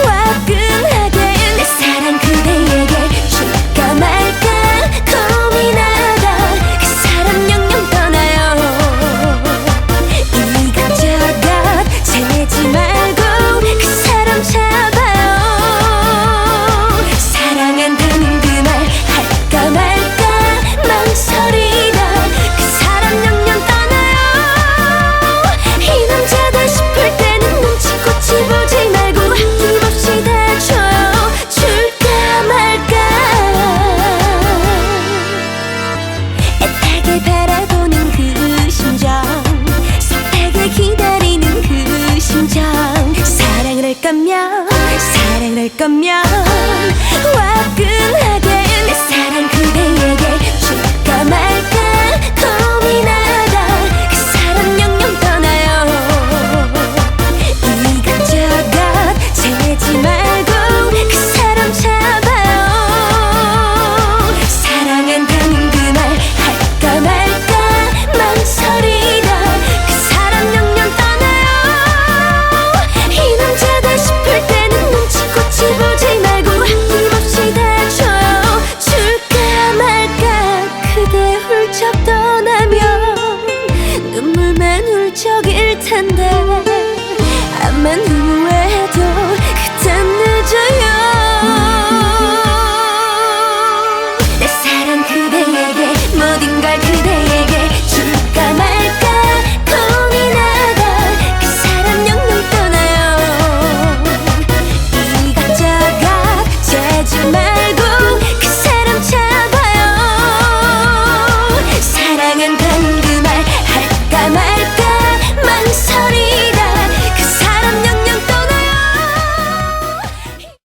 화끈하게 내 사랑 그대에게 줄까 말까 고민하다 그 사람 영영 떠나요. 이것저것 재지 말고 그 사람 잡아요. 사랑한다는 그 말 할까 말까 망설이다 그 사람 영영 떠나요. 이 남자다 싶을 때는 눈치코치 보지 말고 아낌없이 다 줘요. 줄까 말까 애타게 바라보는 그 심정, 속닥에 기다리는 그 심정. 사랑을 할 거면 화끈하게